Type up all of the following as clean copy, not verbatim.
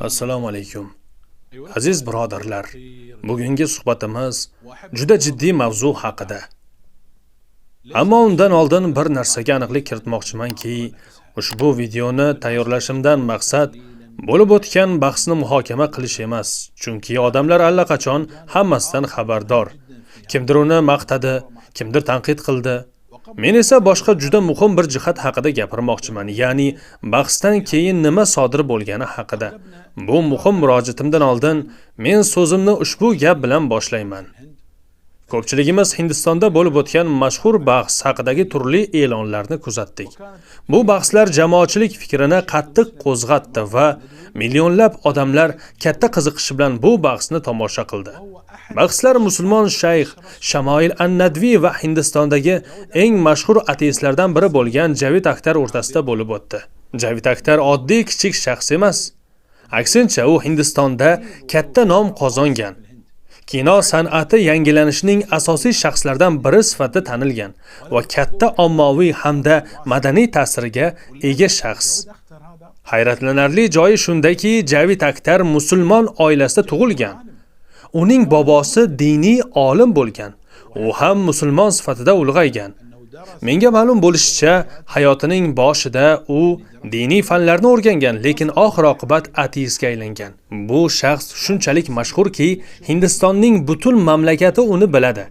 Assalomu alaykum. Aziz birodarlar, bugungi suhbatimiz juda jiddiy mavzu haqida. Ammo undan oldin bir narsaga aniqlik kiritmoqchimanki, ushbu videoni tayyorlashimdan maqsad bo'lib o'tgan bahsni muhokama qilish emas, chunki odamlar allaqachon hammasidan xabardor. Kimdir uni maqtadi, kimdir tanqid qildi. Men esa boshqa juda muhim bir jihat haqida gapirmoqchiman, ya'ni bahsdan keyin nima sodir bo'lgani haqida. Bu muhim murojaatimdan oldin men so'zimni ushbu gap bilan boshlayman. Ko'pchiligimiz Hindistonda bo'lib o'tgan mashhur bahs haqidagi turli e'lonlarni kuzatdik. Bu bahslar jamoatchilik fikrini qattiq qo'zg'atdi va millionlab odamlar katta qiziqish bilan bu bahsni tomosha qildi. Bahslar musulmon shayx Shamoil an-Nadvi va Hindistondagi eng mashhur ateistlardan biri bo'lgan Javid Akhtar o'rtasida bo'lib o'tdi. Javid Akhtar oddiy kichik shaxs emas. Aksincha, u Hindistonda katta nom qozongan. Kino san'ati yangilanishining asosiy shaxslardan biri sifatida tanilgan va katta ommaviy hamda madaniy ta'siriga ega shaxs. Hayratlanarli joyi shundaki, Javid Akhtar musulmon oilasida tug'ilgan. Uning bobosi diniy olim bo'lgan. U ham musulmon sifatida ulg'aygan. Menga ma'lum bo'lishicha, hayotining boshida u diniy fanlarni o'rgangan, lekin oxir-oqibat ateistga aylangan. Bu shaxs shunchalik mashhurki, Hindistonning butun mamlakati uni biladi.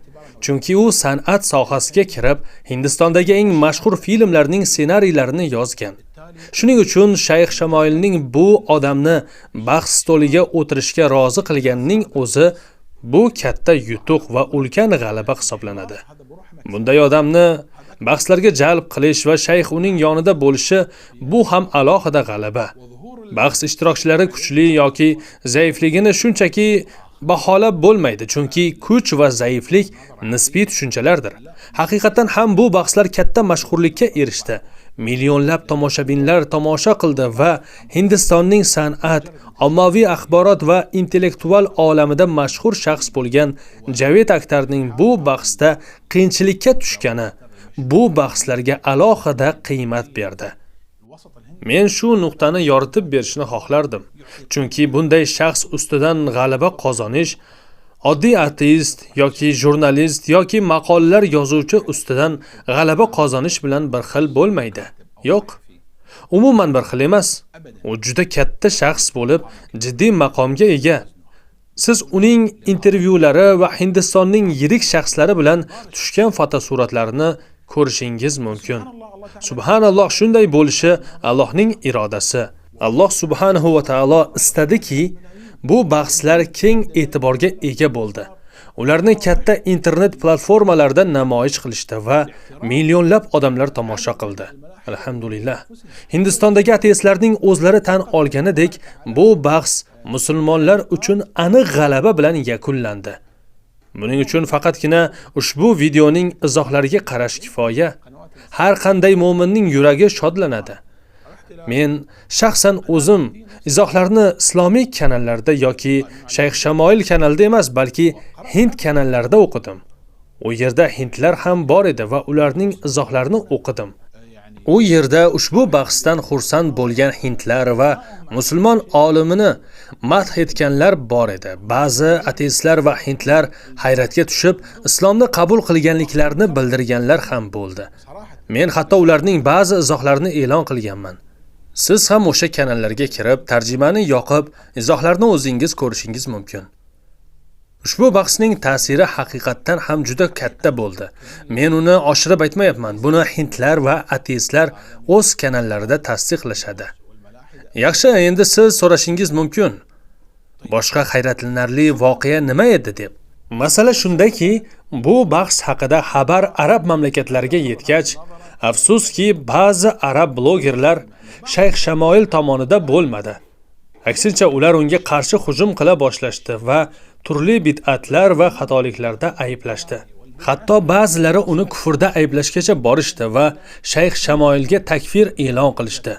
Chunki u san'at sohasiga kirib, Hindistondagi eng mashhur filmlarning ssenariylarini yozgan. Shuning uchun Shayx Shamoilning bu odamni bahs stoliga o'tirishga rozi qilganining o'zi bu katta yutuq va ulkan g'alaba hisoblanadi. Bunday odamni bahslarga jalb qilish va shayx uning yonida bo'lishi bu ham alohida g'alaba. Bahs ishtirokchilari kuchli yoki zaifligini shunchaki baholab bo'lmaydi, chunki kuch va zaiflik nisbiy tushunchalardir. Haqiqatan ham bu bahslar katta mashhurlikka erishdi. Millionlab tomoshabinlar tomosha qildi va Hindistonning san'at, ommaviy axborot va intellektual olamida mashhur shaxs bo'lgan Javid Akhtarning bu bahsda qiyinchilikka tushgani bu bahslarga alohida qiymat berdi. Men shu nuqtani yoritib berishni xohlardim, chunki bunday shaxs ustidan g'alaba qozonish oddiy ateist yoki jurnalist yoki maqolalar yozuvchi ustidan g'alaba qozonish bilan bir xil bo'lmaydi. Yo'q, umuman bir xil emas. U juda katta shaxs bo'lib, jiddiy maqomga ega. Siz uning intervyulari va Hindistonning yirik shaxslari bilan tushgan fotosuratlarini ko'rishingiz mumkin. Subhanalloh, shunday bo'lishi Allohning irodasi. Alloh subhanahu va taolo istadiki, bu bahslar keng e'tiborga ega bo'ldi. Ularni katta internet platformalarida namoyish qilishdi va millionlab odamlar tomosha qildi. Alhamdulillah. Hindistondagi ateistlarning o'zlari tan olganidek, bu bahs musulmonlar uchun aniq g'alaba bilan yakunlandi. Buning uchun faqatgina ushbu videoning izohlariga qarash kifoya. Har qanday mu'minning yuragi shodlanadi. Men shaxsan o'zim izohlarni islomiy kanallarda yoki Shayx Shamoil kanalida emas, balki Hind kanallarida o'qidim. U yerda hindlar ham bor edi va ularning izohlarini o'qidim. U yerda ushbu bahsdan xursand bo'lgan hindlar va musulmon olimini madh etganlar bor edi. Ba'zi ateistlar va hindlar hayratga tushib, islomni qabul qilganliklarini bildirganlar ham bo'ldi. Men hatto ularning ba'zi izohlarini e'lon qilganman. Siz ham o'sha kanallarga kirib, tarjimani yoqib, izohlarni o'zingiz ko'rishingiz mumkin. Ushbu bahsning ta'siri haqiqatdan ham juda katta bo'ldi. Men uni oshirib aytmayapman. Buni hindlar va ateistlar o'z kanallarida tasdiqlashadi. Yaxshi, endi siz so'rashingiz mumkin. Boshqa hayratlanarli voqea nima edi deb. Masala shundaki, bu bahs haqida xabar arab mamlakatlariga yetgach, afsuski ba'zi arab blogerlar Shayx Shamoil tomonida bo'lmadi. Aksincha, ular unga qarshi hujum qila boshlashdi va turli bid'atlar va xatoliklarda ayblashdi. Hatto ba'zilari uni kufrda ayblashgacha borishdi va Shayx Shamoilga takfir e'lon qilishdi.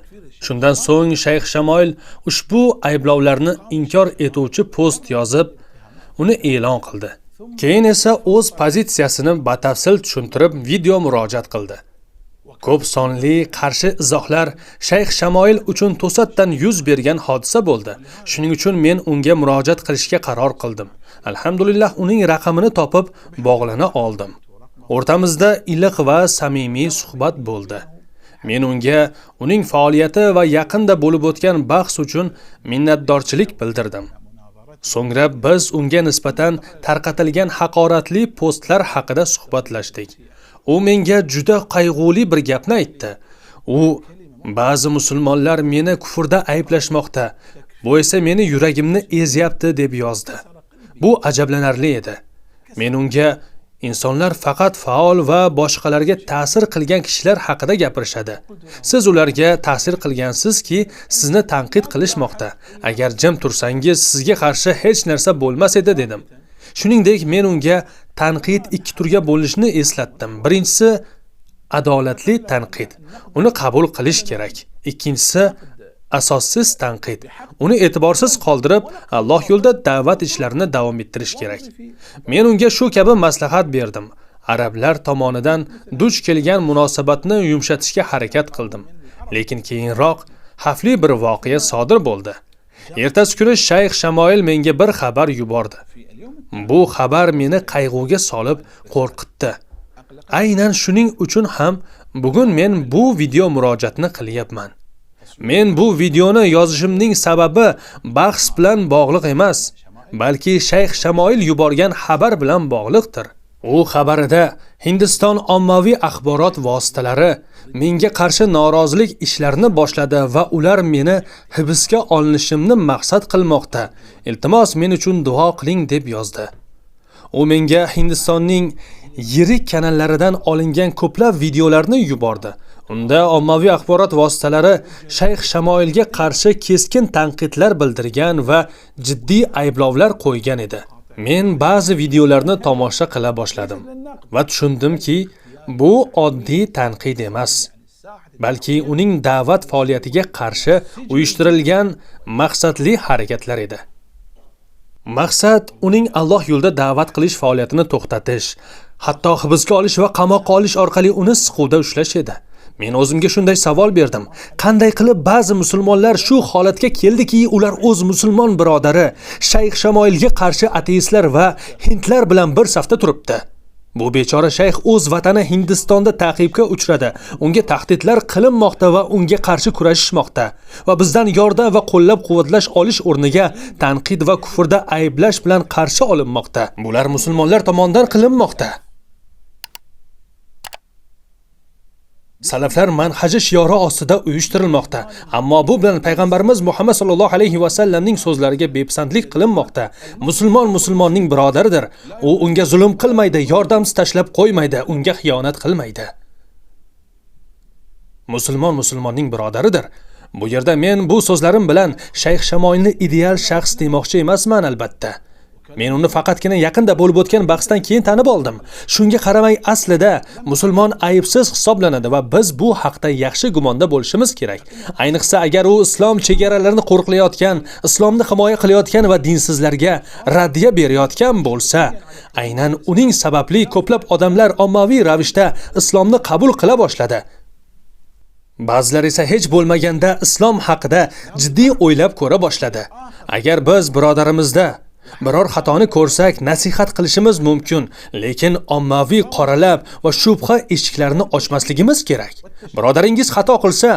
Shundan so'ng Shayx Shamoil ushbu ayblovlarni inkor etuvchi post yozib, uni e'lon qildi. Keyin esa o'z pozitsiyasini batafsil tushuntirib video murojaat qildi. Ko'p sonli qarshi izohlar Shayx Shamoil uchun to'satdan yuz bergan hodisa bo'ldi. Shuning uchun men unga murojaat qilishga qaror qildim. Alhamdulillah uning raqamini topib bog'lana oldim. O'rtamizda iliq va samimiy suhbat bo'ldi. Men unga uning faoliyati va yaqinda bo'lib o'tgan bahs uchun minnatdorchilik bildirdim. So'ngra biz unga nisbatan tarqatilgan haqoratli postlar haqida suhbatlashdik. U menga juda qayg'uli bir gapni aytdi. U ba'zi musulmonlar meni kufrda ayblashmoqda. Bu esa meni yuragimni ezyapti deb yozdi. Bu ajablanarli edi. Men unga insonlar faqat faol va boshqalarga ta'sir qilgan kishilar haqida gapirishadi. Siz ularga ta'sir qilgansizki, sizni tanqid qilishmoqda. Agar jim tursangiz, sizga qarshi hech narsa bo'lmas edi dedim. Shuningdek, men unga tanqid ikki turga bo'linishni eslatdim. Birinchisi adolatli tanqid. Uni qabul qilish kerak. Ikkinchisi asossiz tanqid. Uni e'tiborsiz qoldirib, Alloh yo'lida da'vat ishlarini davom ettirish kerak. Men unga shu kabi maslahat berdim. Arablar tomonidan duch kelgan munosabatni yumshatishga harakat qildim. Lekin keyinroq xavfli bir voqea sodir bo'ldi. Ertasi kuni Shayx Shamoil menga bir xabar yubordi. Bu xabar meni qayg'uga solib qo'rqitdi. Aynan shuning uchun ham bugun men bu video murojaatni qilyapman. Men bu videoni yozishimning sababi bahs bilan bog'liq emas, balki Shayx Shamoil yuborgan xabar bilan bog'liqdir. U xabarida Hindiston ommaviy axborot vositalari menga qarshi norozilik ishlarini boshladi va ular meni hibsga olinishimni maqsad qilmoqda. Iltimos men uchun duo qiling deb yozdi. U menga Hindistonning yirik kanallaridan olingan ko'plab videolarni yubordi. Unda ommaviy axborot vositalari Shayx Shamoilga qarshi keskin tanqidlar bildirgan va jiddiy ayblovlar qo'ygan edi. Men ba'zi videolarni tomosha qila boshladim va tushundimki, bu oddiy tanqid emas, balki uning da'vat faoliyatiga qarshi uyushtirilgan maqsadli harakatlar edi. Maqsad uning Alloh yo'lida da'vat qilish faoliyatini to'xtatish, hatto hibsga olish va qamoqqa olish orqali uni siquvda ushlash edi. Men o'zimga shunday savol berdim. Qanday qilib ba'zi musulmonlar shu holatga keldiki, ular o'z musulmon birodari Shayx Shamoilga qarshi ateistlar va hindlar bilan bir safda turibdi. Bu bechora shayx o'z vatani Hindistonda ta'qibga uchradi. Unga tahdidlar qilinmoqda va unga qarshi kurashishmoqda va bizdan yordam va qo'llab-quvvatlash olish o'rniga tanqid va kufrda ayblash bilan qarshi olinmoqda. Bular musulmonlar tomonidan qilinmoqda. Salaflar manhaji shiori ostida uyushtirilmoqda. Ammo bu bilan payg'ambarimiz Muhammad sallallohu alayhi va sallamning so'zlariga bepisandlik qilinmoqda. Musulmonning birodaridir. U unga zulm qilmaydi, yordamsiz tashlab qo'ymaydi, unga xiyonat qilmaydi. Musulmonning birodaridir. Bu yerda men bu so'zlarim bilan Shayx Shamoilni ideal shaxs demoqchi emasman albatta. Men uni faqatgina yaqinda bo'lib o'tgan bahsdan keyin tanib oldim. Shunga qaramay aslida musulmon aybsiz hisoblanadi va biz bu haqda yaxshi gumonda bo'lishimiz kerak. Ayniqsa agar u islom chegaralarini qo'riqlayotgan, islomni himoya qilayotgan va dinsizlarga raddiya berayotgan bo'lsa, aynan uning sababli ko'plab odamlar ommaviy ravishda islomni qabul qila boshladi. Ba'zilar esa hech bo'lmaganda islom haqida jiddiy o'ylab ko'ra boshladi. Agar biz birodarimizda biror xatoni ko'rsak, nasihat qilishimiz mumkin, lekin ommaviy qoralab va shubha eshiklarini ochmasligimiz kerak. Birodaringiz xato qilsa,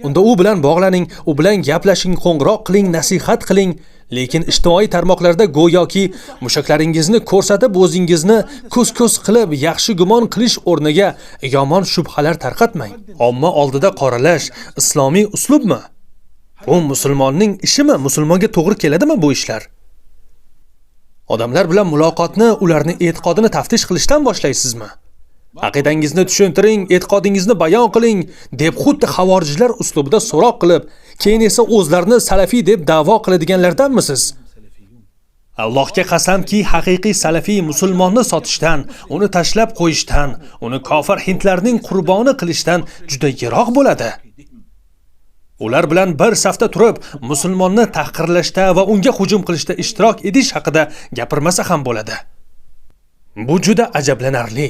unda u bilan bog'laning, u bilan gaplashing, qo'ng'iroq qiling, nasihat qiling, lekin ijtimoiy tarmoqlarda go'yoki mushaklaringizni ko'rsatib o'zingizni ko'z-ko'z qilib yaxshi gumon qilish o'rniga yomon shubhalar tarqatmang. Omma oldida qoralash islomiy uslubmi? Bu musulmonning ishimi? Musulmonga to'g'ri keladimi bu ishlar? Odamlar bilan muloqotni, ularning e'tiqodini taftish qilishdan boshlaysizmi? Aqidangizni tushuntiring, e'tiqodingizni bayon qiling deb xuddi xavorijlar uslubida so'roq qilib, keyin esa o'zlarini salafiy deb da'vo qiladiganlardanmisiz? Allohga qasamki, haqiqiy salafiy musulmonni sotishdan, uni tashlab qo'yishdan, uni kofir hindlarning qurboni qilishdan juda yiroq bo'ladi. Ular bilan bir safda turib, musulmonni tahqirlashda va unga hujum qilishda ishtirok etish haqida gapirmasa ham bo'ladi. Bu juda ajablanarli.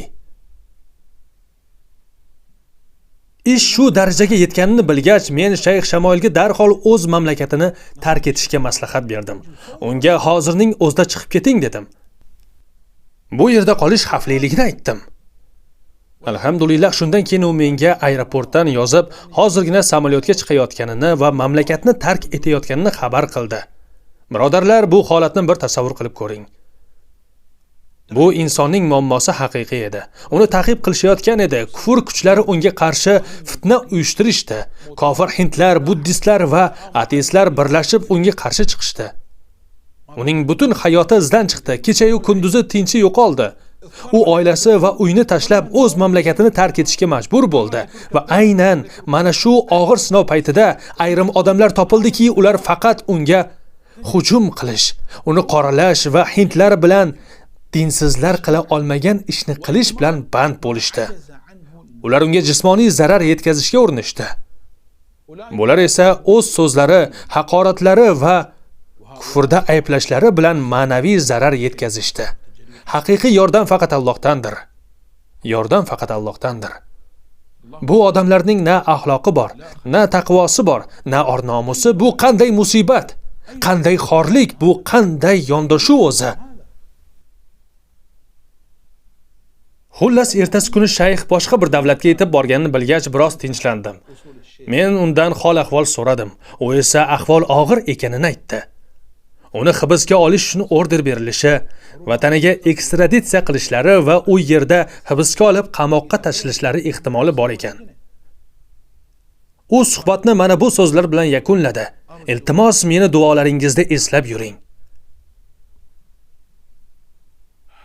Ish shu darajaga yetganini bilgach, men Shayx Shamoilga darhol o'z mamlakatini tark etishga maslahat berdim. Unga hozirning o'zida chiqib keting dedim. Bu yerda qolish xavfliligini aytdim. Alhamdulillah, shundan keyin u menga aeroportdan yozib, hozirgina samolyotga chiqayotganini va mamlakatni tark etayotganini xabar qildi. Birodarlar, bu holatni bir tasavvur qilib ko'ring. Bu insonning muammosi haqiqiy edi. Uni ta'qib qilishayotgan edi. Kufr kuchlari unga qarshi fitna uyushtirishdi. Kofir hindlar, buddistlar va ateistlar birlashib unga qarshi chiqishdi. Uning butun hayoti izdan chiqdi. Kecha-yu kunduzi tinchi yo'qoldi. U oilasi va uyini tashlab o'z mamlakatini tark etishga majbur bo'ldi va aynan mana shu og'ir sinov paytida ayrim odamlar topildiki, ular faqat unga hujum qilish, uni qoralash va hindlar bilan dinsizlar qila olmagan ishni qilish bilan band bo'lishdi. Ular unga jismoniy zarar yetkazishga urinishdi. Bular esa o'z so'zlari, haqoratlari va kufrda ayblashlari bilan ma'naviy zarar yetkazishdi. Haqiqiy yordam faqat Allohdandir. Yordam faqat Allohdandir. Bu odamlarning na axloqi bor, na taqvosi bor, na or-nomusi. Bu qanday musibat? Qanday xorlik? Bu qanday yondashuv o'zi? Xullas, ertasi kuni shayx boshqa bir davlatga yetib borganini bilgach, biroz tinchlandim. Men undan hol-ahvol so'radim. U esa ahvol og'ir ekanini aytdi. Uni hibsga olish uchun order berilishi, vataniga ekstraditsiya qilishlari va u yerda hibsga olib qamoqqa tashilishlari ehtimoli bor ekan. U suhbatni mana bu so'zlar bilan yakunladi. Iltimos, meni duolaringizda eslab yuring.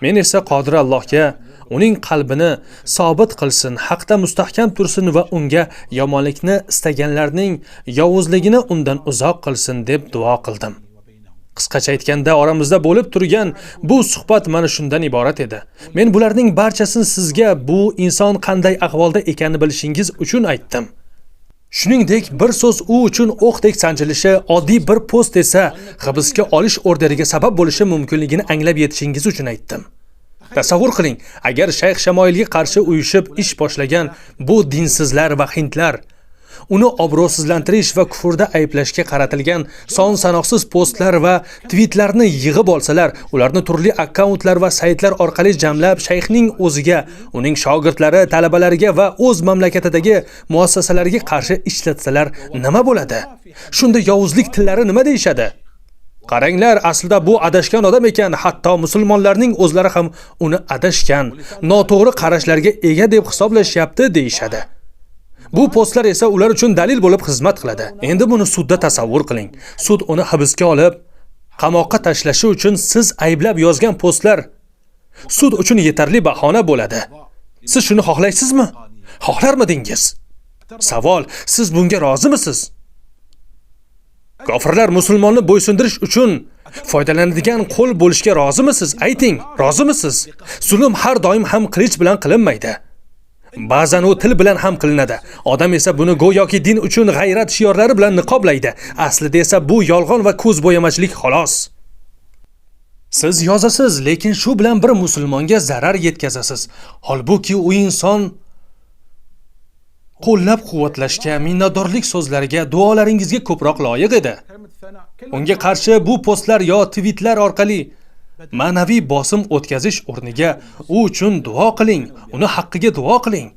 Men esa Qodir Allohga uning qalbini sobit qilsin, haqda mustahkam tursin va unga yomonlikni istaganlarning yovuzligini undan uzoq qilsin deb duo qildim. Qisqacha aytganda, oramizda bo'lib turgan bu suhbat mana shundan iborat edi. Men bularning barchasini sizga bu inson qanday ahvolda ekanini bilishingiz uchun aytdim. Shuningdek, bir so'z u uchun o'qdek sanchilishi, oddiy bir post esa hibsga olish orderiga sabab bo'lishi mumkinligini anglab yetishingiz uchun aytdim. Tasavvur qiling, agar Shayx Shamoilga qarshi uyushib ish boshlagan bu dinsizlar va hindlar uni obro'sizlantirish va kufrda ayblashga qaratilgan son sanoqsiz postlar va tweetlarni yig'ib olsalar, ularni turli akkauntlar va saytlar orqali jamlab shayxning o'ziga, uning shogirdlari, talabalariga va o'z mamlakatidagi muassasalariga qarshi ishlatsalar nima bo'ladi? Shunda yovuzlik tillari nima deyishadi? Qaranglar, aslida bu adashgan odam ekan, hatto musulmonlarning o'zlari ham uni adashgan, noto'g'ri qarashlarga ega deb hisoblashyapti deyishadi. Bu postlar esa ular uchun dalil bo'lib xizmat qiladi. Endi buni sudda tasavvur qiling. Sud uni hibsga olib, qamoqqa tashlashi uchun siz ayblab yozgan postlar sud uchun yetarli bahona bo'ladi. Siz shuni xohlaysizmi? Xohlarmidingiz? Savol, siz bunga rozimisiz? Kofirlar musulmonni bo'ysundirish uchun foydalanadigan qo'l bo'lishga rozimisiz? Ayting, rozimisiz? Zulm har doim ham qilich bilan qilinmaydi. Ba'zan u til bilan ham qilinadi. Odam esa buni go'yoki din uchun g'ayrat shiorlari bilan niqoblaydi. Aslida esa bu yolg'on va ko'zbo'yamachilik xolos. Siz yozasiz, lekin shu bilan bir musulmonga zarar yetkazasiz. Holbuki u inson qo'llab-quvvatlashga, minnatdorlik so'zlariga, duolaringizga ko'proq loyiq edi. Unga qarshi bu postlar yo tweetlar orqali ma'naviy bosim o'tkazish o'rniga u uchun duo qiling, uni haqqiga duo qiling.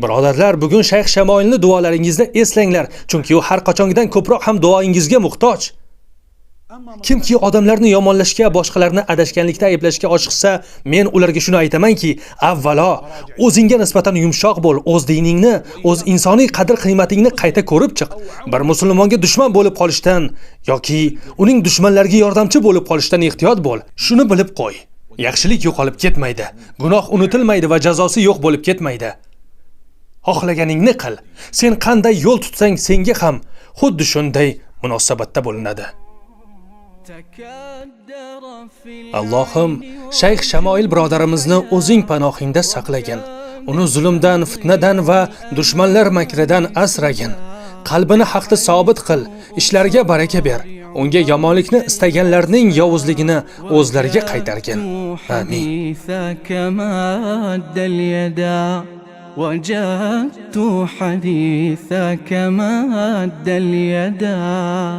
Birodarlar, bugun Shayx Shamoilni duolaringizda eslanglar, chunki u har qachongidan ko'proq ham duoingizga muhtoj. Kimki odamlarni yomonlashga, boshqalarni adashganlikda ayblashga oshiqsa, men ularga shuni aytamanki, avvalo o'zingga nisbatan yumshoq bo'l, o'z diningni, o'z insoniy qadr-qiymatingni qayta ko'rib chiq. Bir musulmonga dushman bo'lib qolishdan yoki uning dushmanlariga yordamchi bo'lib qolishdan ehtiyot bo'l. Shuni bilib qo'y. Yaxshilik yo'qolib ketmaydi, gunoh unutilmaydi va jazosi yo'q bo'lib ketmaydi. Xohlaganingni qil. Sen qanday yo'l tutsang, senga ham xuddi shunday munosabatda bo'linadi. Allohim, Shayx Shamoil birodarimizni o'zing panohingda saqlagin. Uni zulmdan, fitnadan va dushmanlar makridan asragin. Qalbini haqda sobit qil, ishlariga baraka ber. Unga yomonlikni istaganlarning yovuzligini o'zlariga qaytargin. Amin. وجدت حديثك مد اليدا.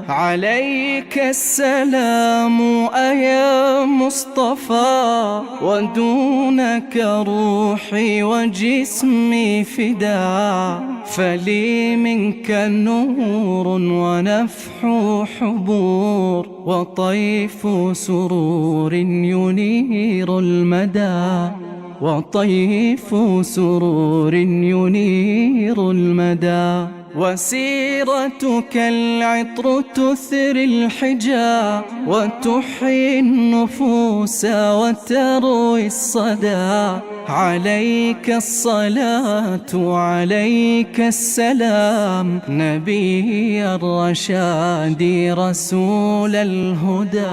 عليك السلام أيا مصطفى، ودونك روحي وجسمي فدا. فلي منك نور ونفح حبور، وطيف سرور ينير المدى. وطيف سرور ينير المدى. وسيرتك العطر تثري الحجا، وتحيي النفوس وتروي الصدى. عليك الصلاة عليك السلام، نبي الرشاد رسول الهدى.